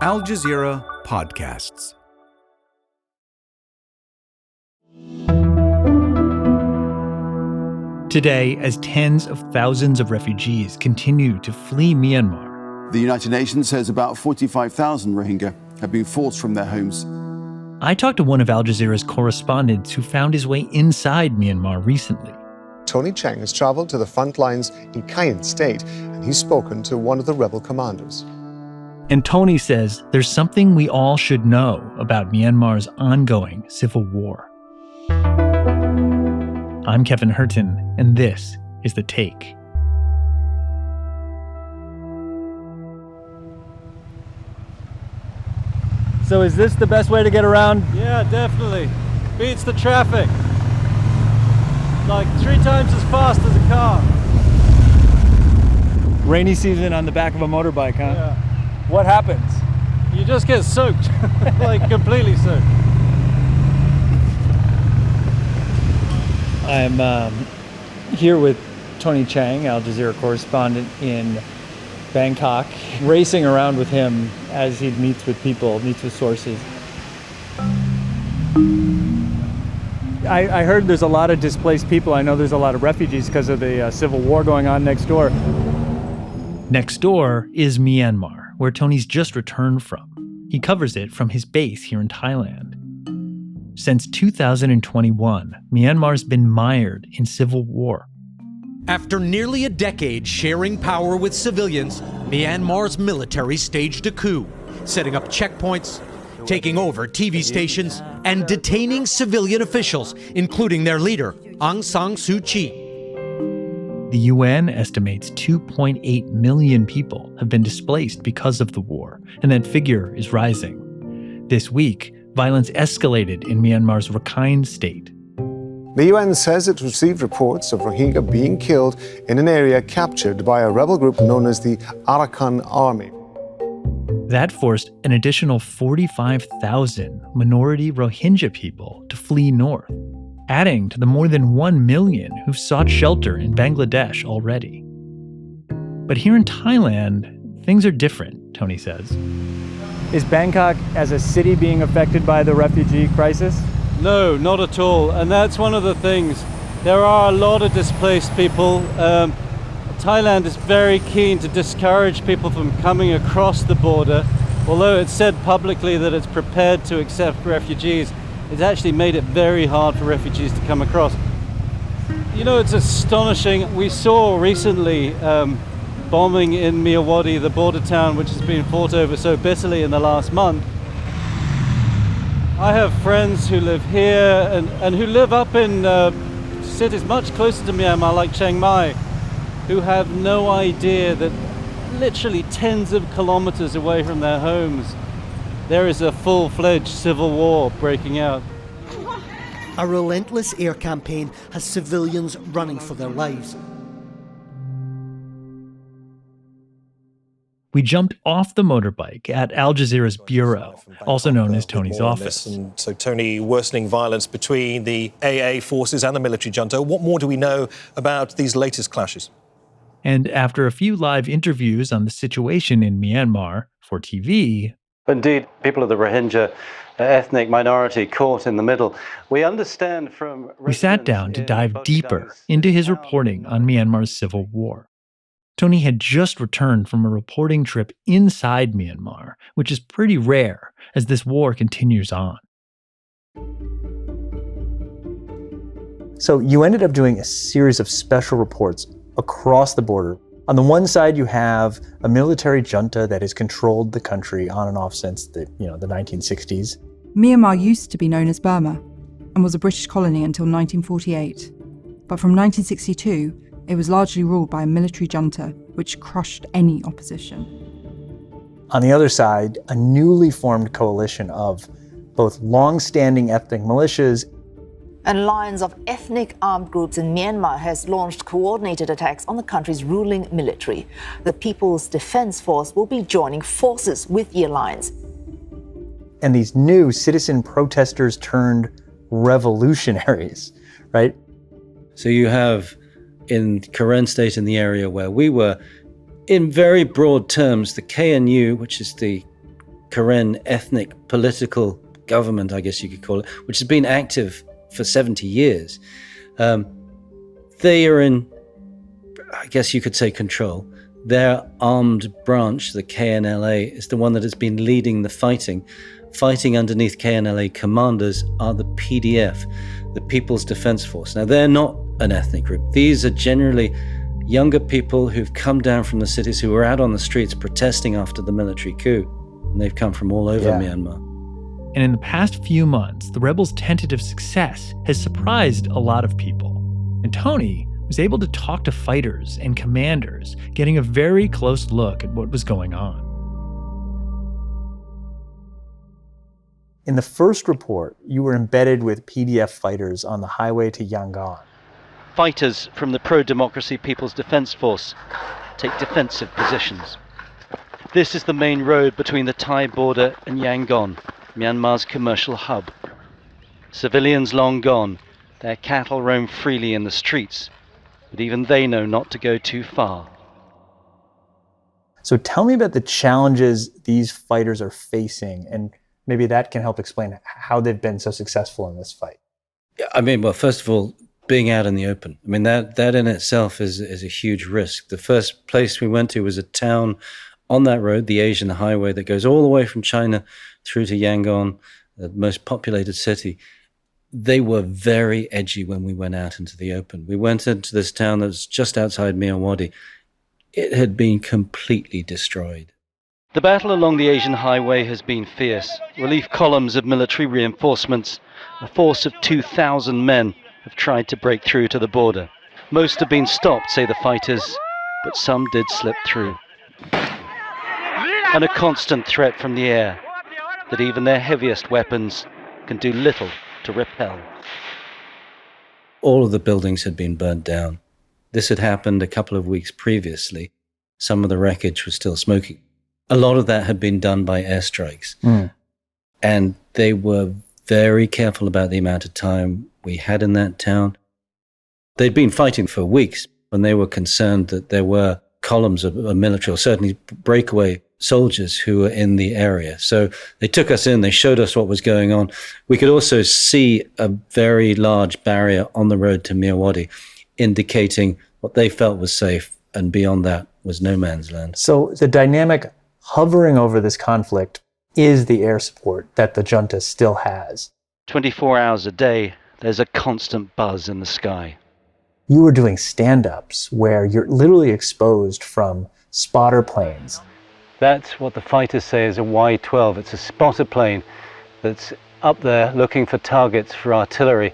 Al Jazeera Podcasts. Today, as tens of thousands of refugees continue to flee Myanmar, the United Nations says about 45,000 Rohingya have been forced from their homes. I talked to one of Al Jazeera's correspondents who found his way inside Myanmar recently. Tony Cheng has traveled to the front lines in Kayne State, and he's spoken to one of the rebel commanders. And Tony says there's something we all should know about Myanmar's ongoing civil war. I'm Kevin Hirten, and this is The Take. So is this the best way to get around? Yeah, definitely. Beats the traffic. Like 3 times as fast as a car. Rainy season on the back of a motorbike, huh? Yeah. What happens? You just get soaked, like completely soaked. I'm here with Tony Cheng, Al Jazeera correspondent in Bangkok, racing around with him as he meets with people, meets with sources. I heard there's a lot of displaced people. I know there's a lot of refugees because of the civil war going on next door. Next door is Myanmar, where Tony's just returned from. He covers it from his base here in Thailand. Since 2021, Myanmar's been mired in civil war. After nearly a decade sharing power with civilians, Myanmar's military staged a coup, setting up checkpoints, taking over TV stations, and detaining civilian officials, including their leader, Aung San Suu Kyi. The UN estimates 2.8 million people have been displaced because of the war, and that figure is rising. This week, violence escalated in Myanmar's Rakhine state. The UN says it received reports of Rohingya being killed in an area captured by a rebel group known as the Arakan Army. That forced an additional 45,000 minority Rohingya people to flee north, adding to the more than 1 million who've sought shelter in Bangladesh already. But here in Thailand, things are different, Tony says. Is Bangkok as a city being affected by the refugee crisis? No, not at all. And that's one of the things. There are a lot of displaced people. Thailand is very keen to discourage people from coming across the border. Although it's said publicly that it's prepared to accept refugees, it's actually made it very hard for refugees to come across. You know, it's astonishing. We saw recently bombing in Myanmar, the border town which has been fought over so bitterly in the last month. I have friends who live here and who live up in cities much closer to Myanmar, like Chiang Mai, who have no idea that literally tens of kilometers away from their homes, there is a full-fledged civil war breaking out. A relentless air campaign has civilians running for their lives. We jumped off the motorbike at Al Jazeera's bureau, also known as Tony's office. And so, Tony, worsening violence between the AA forces and the military junta. What more do we know about these latest clashes? And after a few live interviews on the situation in Myanmar for TV... Indeed, people of the Rohingya ethnic minority caught in the middle. We understand from... We sat down to dive deeper into his reporting on Myanmar's civil war. Tony had just returned from a reporting trip inside Myanmar, which is pretty rare as this war continues on. So you ended up doing a series of special reports across the border. On the one side, you have a military junta that has controlled the country on and off since the 1960s. Myanmar used to be known as Burma and was a British colony until 1948. But from 1962, it was largely ruled by a military junta, which crushed any opposition. On the other side, a newly formed coalition of both long-standing ethnic militias. An alliance of ethnic armed groups in Myanmar has launched coordinated attacks on the country's ruling military. The People's Defense Force will be joining forces with the alliance. And these new citizen protesters turned revolutionaries, right? So you have in Karen State, in the area where we were, in very broad terms, the KNU, which is the Karen ethnic political government, I guess you could call it, which has been active for 70 years. They are in, I guess you could say, control. Their armed branch, the KNLA, is the one that has been leading the fighting. Fighting underneath KNLA commanders are the PDF, the People's Defense Force. Now, they're not an ethnic group. These are generally younger people who've come down from the cities, who were out on the streets protesting after the military coup. And they've come from all over Myanmar. And in the past few months, the rebels' tentative success has surprised a lot of people. And Tony was able to talk to fighters and commanders, getting a very close look at what was going on. In the first report, you were embedded with PDF fighters on the highway to Yangon. Fighters from the pro-democracy People's Defense Force take defensive positions. This is the main road between the Thai border and Yangon, Myanmar's commercial hub. Civilians long gone, their cattle roam freely in the streets, but even they know not to go too far. So tell me about the challenges these fighters are facing, and maybe that can help explain how they've been so successful in this fight. I mean, well, first of all, being out in the open. I mean, that in itself is a huge risk. The first place we went to was a town on that road, the Asian highway that goes all the way from China through to Yangon, the most populated city. They were very edgy when we went out into the open. We went into this town that was just outside Myanmar. It had been completely destroyed. The battle along the Asian highway has been fierce. Relief columns of military reinforcements, a force of 2,000 men, have tried to break through to the border. Most have been stopped, say the fighters, but some did slip through. And a constant threat from the air, that even their heaviest weapons can do little to repel. All of the buildings had been burnt down. This had happened a couple of weeks previously. Some of the wreckage was still smoking. A lot of that had been done by airstrikes. And they were very careful about the amount of time we had in that town. They'd been fighting for weeks, and they were concerned that there were columns of military, or certainly breakaway soldiers who were in the area. So they took us in, they showed us what was going on. We could also see a very large barrier on the road to Myanmar, indicating what they felt was safe, and beyond that was no man's land. So the dynamic hovering over this conflict is the air support that the junta still has. 24 hours a day, there's a constant buzz in the sky. You were doing stand-ups where you're literally exposed from spotter planes. That's what the fighters say is a Y-12. It's a spotter plane that's up there looking for targets for artillery,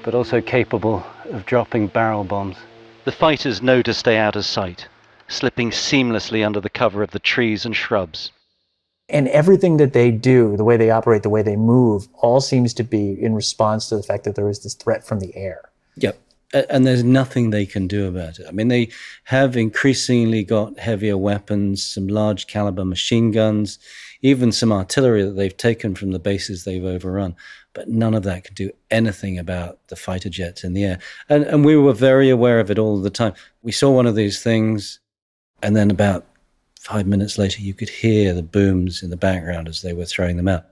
but also capable of dropping barrel bombs. The fighters know to stay out of sight, slipping seamlessly under the cover of the trees and shrubs. And everything that they do, the way they operate, the way they move, all seems to be in response to the fact that there is this threat from the air. Yep. And there's nothing they can do about it. I mean, they have increasingly got heavier weapons, some large caliber machine guns, even some artillery that they've taken from the bases they've overrun. But none of that can do anything about the fighter jets in the air. And we were very aware of it all the time. We saw one of these things, and then about 5 minutes later, you could hear the booms in the background as they were throwing them out.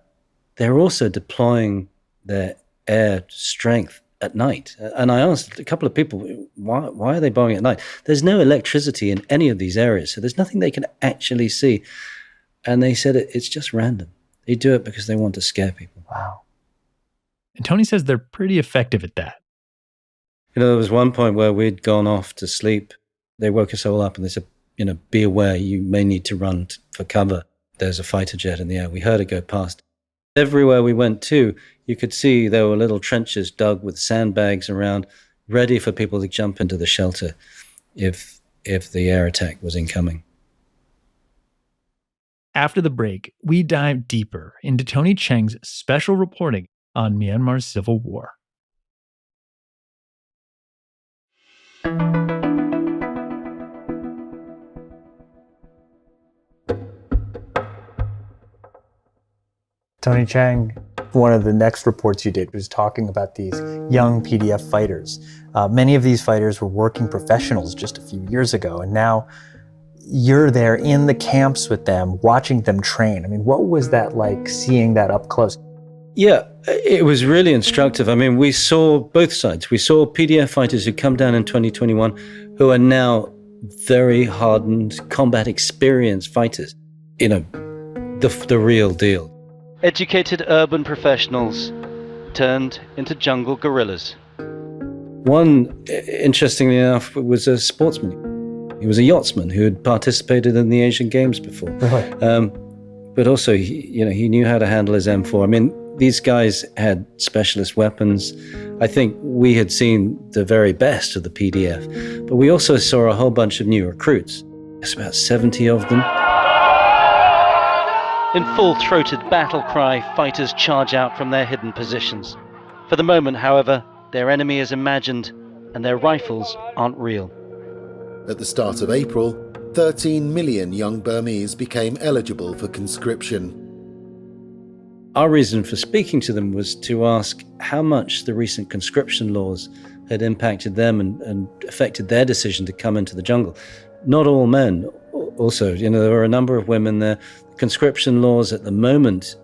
They're also deploying their air strength at night. And I asked a couple of people, why are they bombing at night? There's no electricity in any of these areas, so there's nothing they can actually see. And they said it's just random. They do it because they want to scare people. Wow. And Tony says they're pretty effective at that. You know, there was one point where we'd gone off to sleep. They woke us all up and they said, be aware, you may need to run for cover. There's a fighter jet in the air. We heard it go past. Everywhere we went to, you could see there were little trenches dug with sandbags around, ready for people to jump into the shelter if the air attack was incoming. After the break, we dive deeper into Tony Cheng's special reporting on Myanmar's civil war. Tony Cheng, one of the next reports you did was talking about these young PDF fighters. Many of these fighters were working professionals just a few years ago, and now you're there in the camps with them, watching them train. I mean, what was that like, seeing that up close? Yeah, it was really instructive. I mean, we saw both sides. We saw PDF fighters who come down in 2021 who are now very hardened, combat experienced fighters. You know, the real deal. Educated urban professionals turned into jungle guerrillas. One, interestingly enough, was a sportsman. He was a yachtsman who had participated in the Asian Games before. Really? But also, he knew how to handle his M4. I mean, these guys had specialist weapons. I think we had seen the very best of the PDF, but we also saw a whole bunch of new recruits. There's about 70 of them. In full-throated battle cry, fighters charge out from their hidden positions. For the moment, however, their enemy is imagined and their rifles aren't real. At the start of April, 13 million young Burmese became eligible for conscription. Our reason for speaking to them was to ask how much the recent conscription laws had impacted them and affected their decision to come into the jungle. Not all men. Also, there were a number of women there. Conscription laws at the moment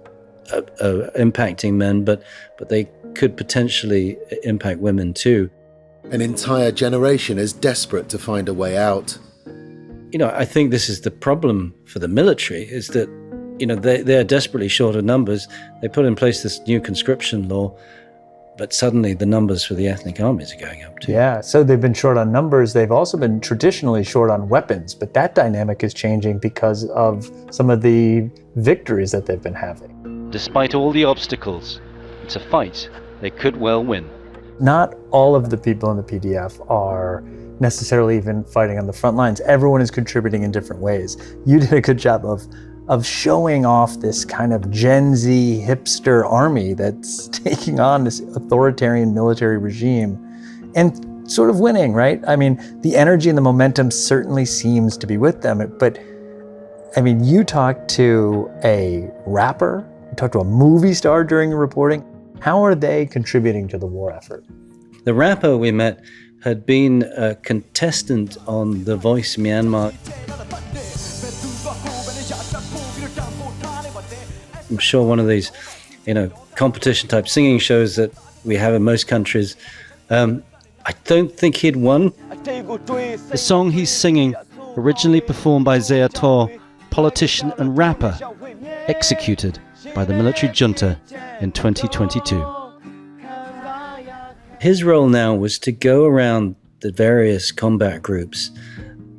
are impacting men, but they could potentially impact women too. An entire generation is desperate to find a way out. I think this is the problem for the military, is that they're desperately short of numbers. They put in place this new conscription law, but suddenly the numbers for the ethnic armies are going up too. Yeah, so they've been short on numbers. They've also been traditionally short on weapons, but that dynamic is changing because of some of the victories that they've been having. Despite all the obstacles, it's a fight they could well win. Not all of the people in the PDF are necessarily even fighting on the front lines. Everyone is contributing in different ways. You did a good job of showing off this kind of Gen Z hipster army that's taking on this authoritarian military regime and sort of winning, right? I mean, the energy and the momentum certainly seems to be with them, but I mean, you talked to a rapper, you talked to a movie star during your reporting. How are they contributing to the war effort? The rapper we met had been a contestant on The Voice Myanmar. I'm sure one of these, competition type singing shows that we have in most countries. I don't think he'd won. The song he's singing, originally performed by Zaya Tor, politician and rapper, executed by the military junta in 2022. His role now was to go around the various combat groups,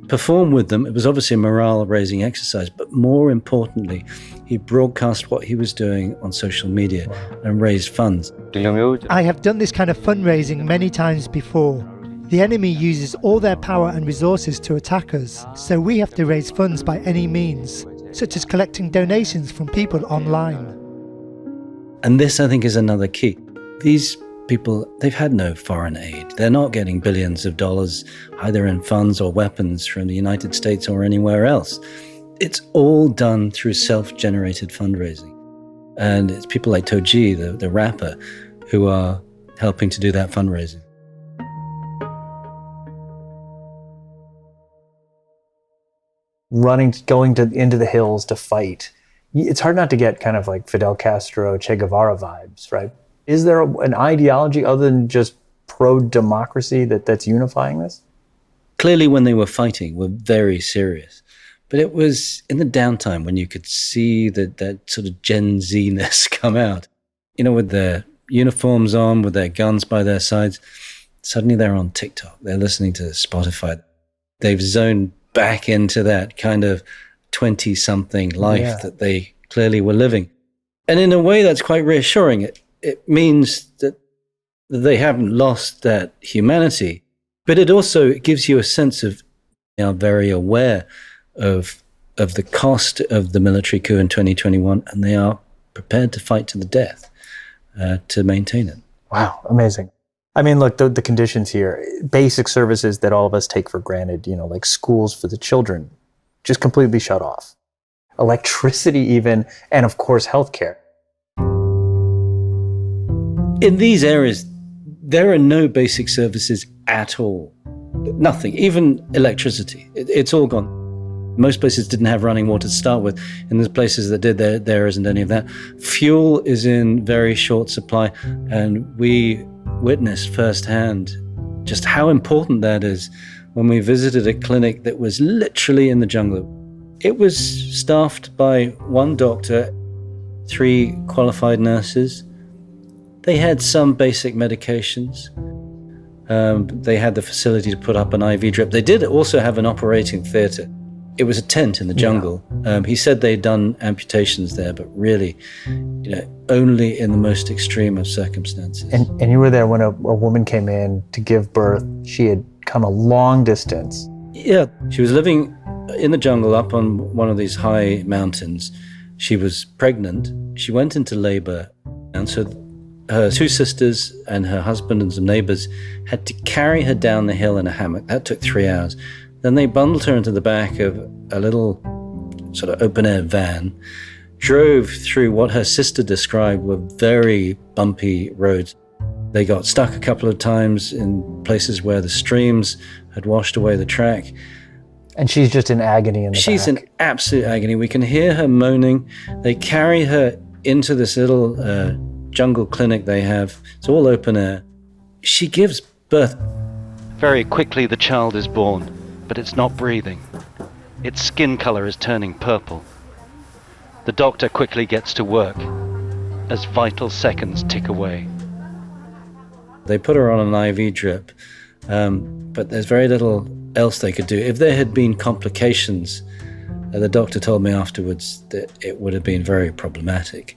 perform with them. It was obviously a morale-raising exercise, but more importantly, he broadcast what he was doing on social media and raised funds. I have done this kind of fundraising many times before. The enemy uses all their power and resources to attack us, so we have to raise funds by any means, such as collecting donations from people online. And this, I think, is another key. These people, they've had no foreign aid. They're not getting billions of dollars, either in funds or weapons from the United States or anywhere else. It's all done through self-generated fundraising. And it's people like Toji, the rapper, who are helping to do that fundraising. Going into the hills to fight. It's hard not to get kind of like Fidel Castro, Che Guevara vibes, right? Is there an ideology other than just pro-democracy that's unifying this? Clearly, when they were fighting, were very serious. But it was in the downtime when you could see that sort of Gen Z-ness come out. With their uniforms on, with their guns by their sides. Suddenly they're on TikTok. They're listening to Spotify. They've zoned back into that kind of 20-something life that they clearly were living. And in a way, that's quite reassuring. It means that they haven't lost that humanity, but it also gives you a sense of they are very aware of the cost of the military coup in 2021, and they are prepared to fight to the death to maintain it. Wow, amazing. I mean, look, the conditions here, basic services that all of us take for granted, like schools for the children, just completely shut off. Electricity even, and of course, healthcare. In these areas, there are no basic services at all. Nothing, even electricity. It's all gone. Most places didn't have running water to start with. In the places that did, there isn't any of that. Fuel is in very short supply, and we witnessed firsthand just how important that is when we visited a clinic that was literally in the jungle. It was staffed by one doctor, 3 qualified nurses. They had some basic medications. They had the facility to put up an IV drip. They did also have an operating theatre. It was a tent in the jungle. Yeah. He said they'd done amputations there, but really, only in the most extreme of circumstances. And you were there when a woman came in to give birth. She had come a long distance. Yeah, she was living in the jungle up on one of these high mountains. She was pregnant. She went into labor, and so her 2 sisters and her husband and some neighbors had to carry her down the hill in a hammock. That took 3 hours. Then they bundled her into the back of a little sort of open-air van, drove through what her sister described were very bumpy roads. They got stuck a couple of times in places where the streams had washed away the track. And she's just in agony in the She's back. in absolute agony. We can hear her moaning. They carry her into this little jungle clinic they have. It's all open air. She gives birth. Very quickly the child is born, but it's not breathing. Its skin color is turning purple. The doctor quickly gets to work as vital seconds tick away. They put her on an IV drip, but there's very little else they could do. If there had been complications, the doctor told me afterwards that it would have been very problematic.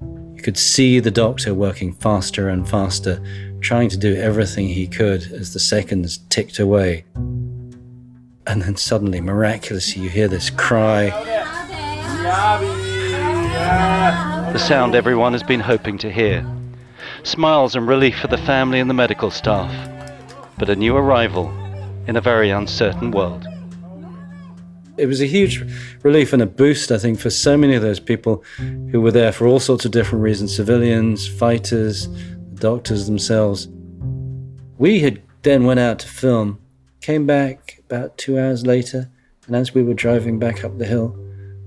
You could see the doctor working faster and faster, trying to do everything he could as the seconds ticked away. And then suddenly, miraculously, you hear this cry. The sound everyone has been hoping to hear. Smiles and relief for the family and the medical staff. But a new arrival in a very uncertain world. It was a huge relief and a boost, I think, for so many of those people who were there for all sorts of different reasons, civilians, fighters, doctors themselves. We had then went out to film, came back about 2 hours later, and as we were driving back up the hill,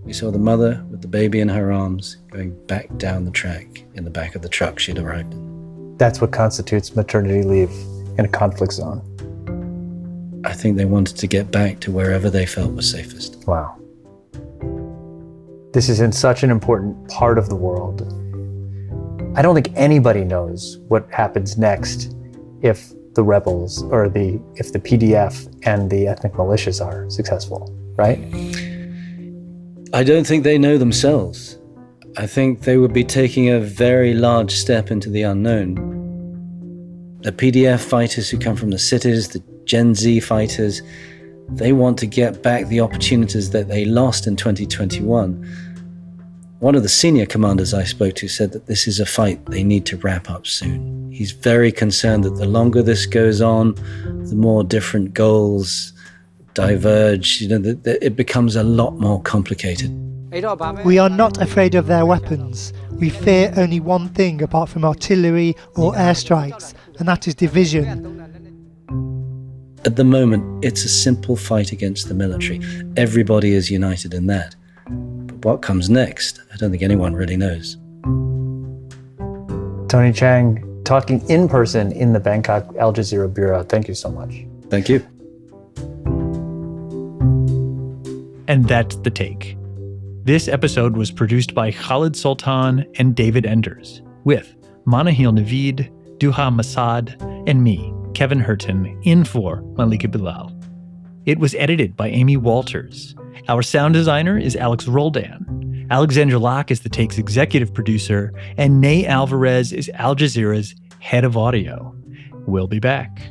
we saw the mother with the baby in her arms going back down the track in the back of the truck she'd arrived in. That's what constitutes maternity leave in a conflict zone. I think they wanted to get back to wherever they felt was safest. Wow. This is in such an important part of the world. I don't think anybody knows what happens next if the rebels or if the PDF and the ethnic militias are successful, right? I don't think they know themselves. I think they would be taking a very large step into the unknown. The PDF fighters who come from the cities, the Gen Z fighters, they want to get back the opportunities that they lost in 2021. One of the senior commanders I spoke to said that this is a fight they need to wrap up soon. He's very concerned that the longer this goes on, the more different goals diverge, that it becomes a lot more complicated. We are not afraid of their weapons. We fear only one thing apart from artillery or airstrikes, and that is division. At the moment, it's a simple fight against the military. Everybody is united in that. But what comes next, I don't think anyone really knows. Tony Cheng, talking in person in the Bangkok Al Jazeera Bureau. Thank you so much. Thank you. And that's The Take. This episode was produced by Khaled Soltan and David Enders, with Manahil Naveed, Duha Mosaad, and me, Kevin Hirten, in for Malika Bilal. It was edited by Amy Walters. Our sound designer is Alex Roldan. Alexandra Locke is The Take's executive producer, and Ney Alvarez is Al Jazeera's head of audio. We'll be back.